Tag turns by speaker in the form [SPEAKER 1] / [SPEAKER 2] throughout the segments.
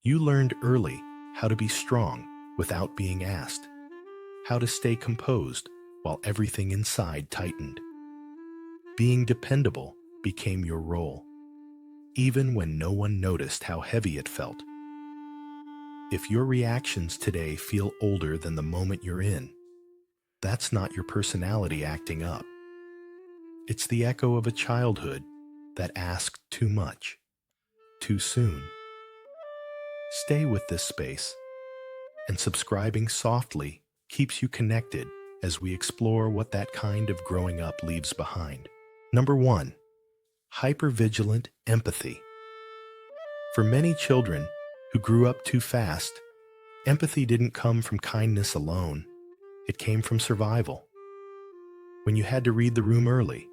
[SPEAKER 1] You learned early how to be strong without being asked, how to stay composed while everything inside tightened. Being dependable became your role, even when no one noticed how heavy it felt. If your reactions today feel older than the moment you're in, that's not your personality acting up. It's the echo of a childhood that asked too much, too soon. Stay with this space, and subscribing softly keeps you connected as we explore what that kind of growing up leaves behind. Number 1. Hypervigilant empathy. For many children who grew up too fast, empathy didn't come from kindness alone. It came from survival. When you had to read the room early,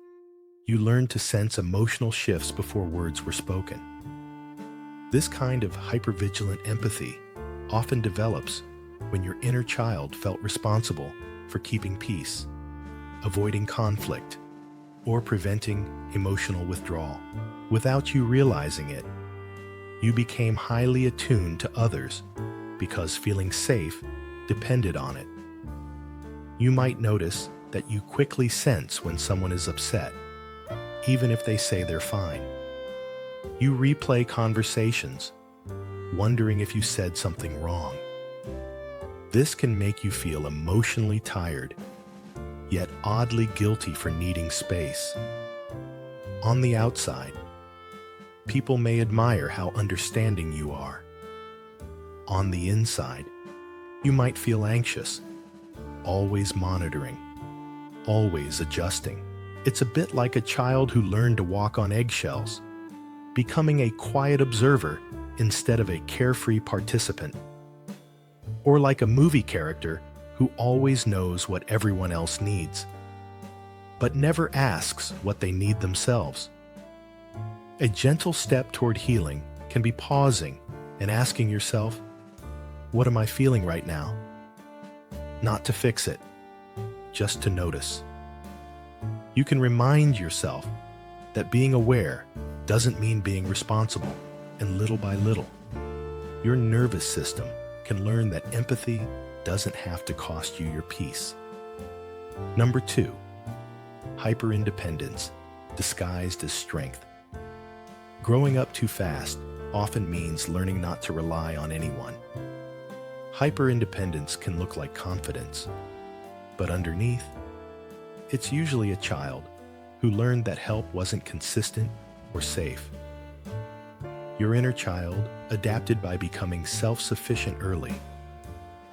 [SPEAKER 1] you learned to sense emotional shifts before words were spoken. This kind of hypervigilant empathy often develops when your inner child felt responsible for keeping peace, avoiding conflict, or preventing emotional withdrawal. Without you realizing it, you became highly attuned to others because feeling safe depended on it. You might notice that you quickly sense when someone is upset, even if they say they're fine. You replay conversations, wondering if you said something wrong. This can make you feel emotionally tired, yet oddly guilty for needing space. On the outside, people may admire how understanding you are. On the inside, you might feel anxious, always monitoring, always adjusting. It's a bit like a child who learned to walk on eggshells, becoming a quiet observer instead of a carefree participant. Or like a movie character who always knows what everyone else needs, but never asks what they need themselves. A gentle step toward healing can be pausing and asking yourself, what am I feeling right now? Not to fix it, just to notice. You can remind yourself that being aware doesn't mean being responsible, and little by little, your nervous system can learn that empathy doesn't have to cost you your peace. Number 2, hyperindependence disguised as strength. Growing up too fast often means learning not to rely on anyone. Hyperindependence can look like confidence, but underneath, it's usually a child who learned that help wasn't consistent or safe. Your inner child adapted by becoming self-sufficient early,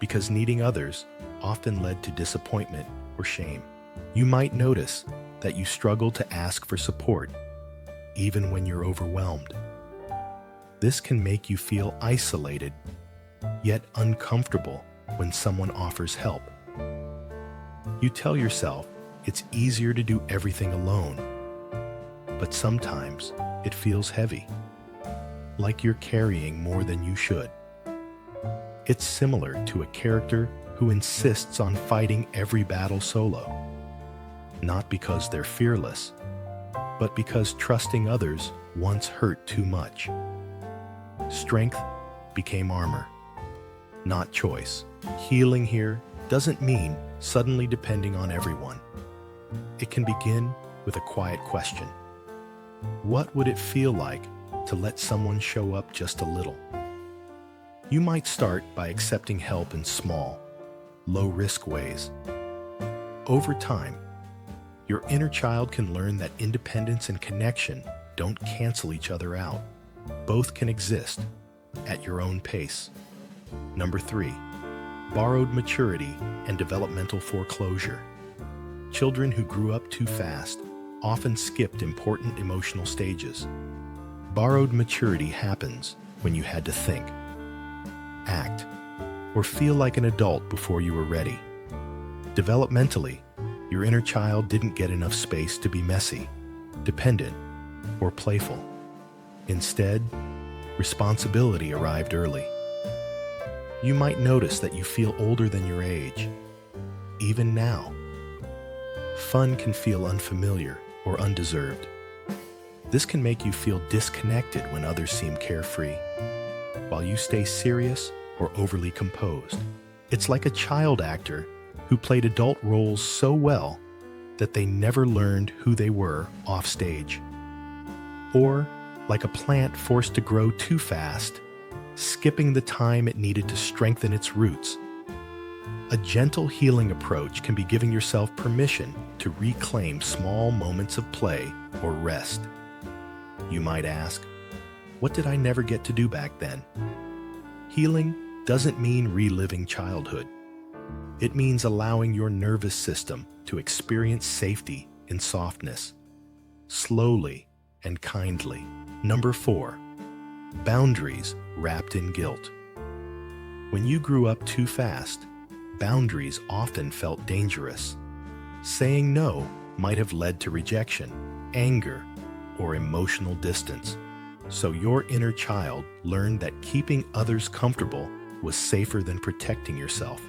[SPEAKER 1] because needing others often led to disappointment or shame. You might notice that you struggle to ask for support, even when you're overwhelmed. This can make you feel isolated, yet uncomfortable when someone offers help. You tell yourself it's easier to do everything alone, but sometimes it feels heavy, like you're carrying more than you should. It's similar to a character who insists on fighting every battle solo, not because they're fearless, but because trusting others once hurt too much. Strength became armor, not choice. Healing here doesn't mean suddenly depending on everyone. It can begin with a quiet question. What would it feel like to let someone show up just a little? You might start by accepting help in small, low-risk ways. Over time, your inner child can learn that independence and connection don't cancel each other out. Both can exist at your own pace. Number 3, borrowed maturity and developmental foreclosure. Children who grew up too fast often skipped important emotional stages. Borrowed maturity happens when you had to think, act, or feel like an adult before you were ready. Developmentally, your inner child didn't get enough space to be messy, dependent, or playful. Instead, responsibility arrived early. You might notice that you feel older than your age. Even now, fun can feel unfamiliar or undeserved. This can make you feel disconnected when others seem carefree. while you stay serious or overly composed. It's like a child actor who played adult roles so well that they never learned who they were off stage. Or like a plant forced to grow too fast, skipping the time it needed to strengthen its roots. A gentle healing approach can be giving yourself permission to reclaim small moments of play or rest. You might ask, what did I never get to do back then? Healing doesn't mean reliving childhood. It means allowing your nervous system to experience safety in softness, slowly and kindly. Number 4, boundaries wrapped in guilt. When you grew up too fast, boundaries often felt dangerous. Saying no might have led to rejection, anger, or emotional distance. So your inner child learned that keeping others comfortable was safer than protecting yourself.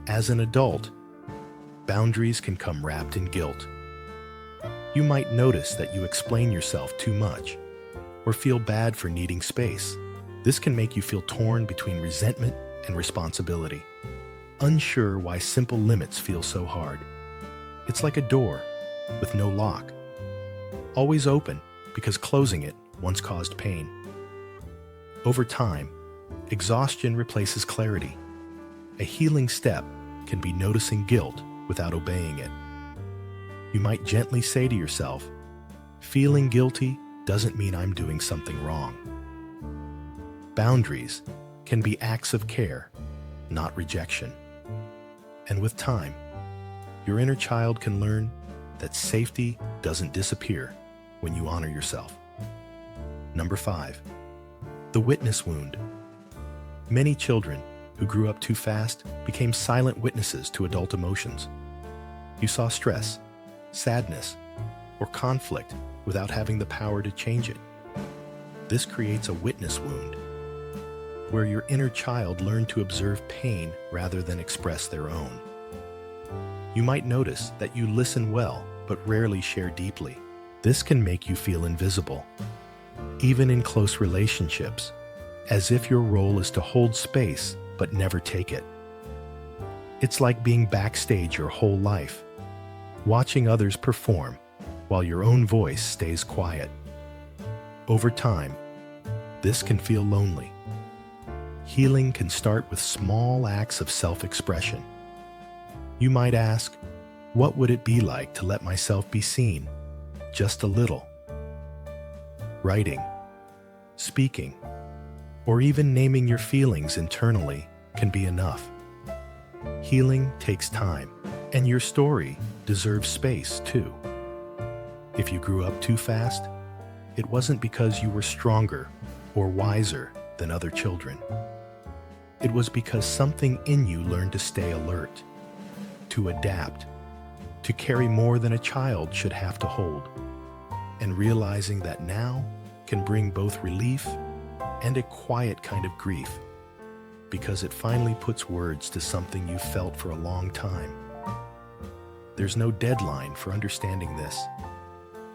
[SPEAKER 1] As an adult, boundaries can come wrapped in guilt. You might notice that you explain yourself too much or feel bad for needing space. This can make you feel torn between resentment and responsibility, unsure why simple limits feel so hard. It's like a door with no lock, always open because closing it once caused pain. Over time, exhaustion replaces clarity. A healing step can be noticing guilt without obeying it. You might gently say to yourself, feeling guilty doesn't mean I'm doing something wrong. Boundaries can be acts of care, not rejection. And with time, your inner child can learn that safety doesn't disappear when you honor yourself. Number 5, the witness wound. Many children who grew up too fast became silent witnesses to adult emotions. You saw stress, sadness, or conflict without having the power to change it. This creates a witness wound, where your inner child learned to observe pain rather than express their own. You might notice that you listen well, but rarely share deeply. This can make you feel invisible, even in close relationships, as if your role is to hold space but never take it. It's like being backstage your whole life, watching others perform while your own voice stays quiet. Over time, this can feel lonely. Healing can start with small acts of self-expression. You might ask, what would it be like to let myself be seen? Just a little. Writing, speaking, or even naming your feelings internally can be enough. Healing takes time, and your story deserves space too. If you grew up too fast, it wasn't because you were stronger or wiser than other children. It was because something in you learned to stay alert, to adapt, to carry more than a child should have to hold. And realizing that now can bring both relief and a quiet kind of grief, because it finally puts words to something you've felt for a long time. There's no deadline for understanding this,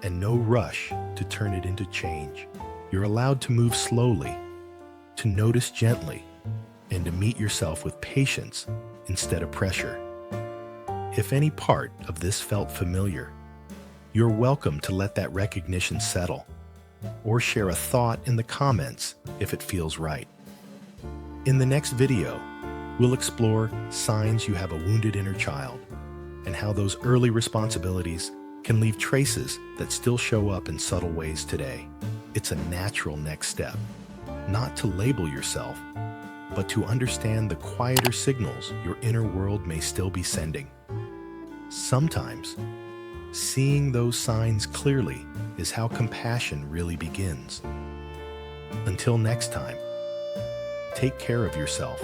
[SPEAKER 1] and no rush to turn it into change. You're allowed to move slowly, to notice gently, and to meet yourself with patience instead of pressure. If any part of this felt familiar, you're welcome to let that recognition settle, or share a thought in the comments if it feels right. In the next video, we'll explore signs you have a wounded inner child, and how those early responsibilities can leave traces that still show up in subtle ways today. It's a natural next step, not to label yourself, but to understand the quieter signals your inner world may still be sending. Sometimes, seeing those signs clearly is how compassion really begins. Until next time, take care of yourself,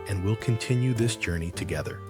[SPEAKER 1] and we'll continue this journey together.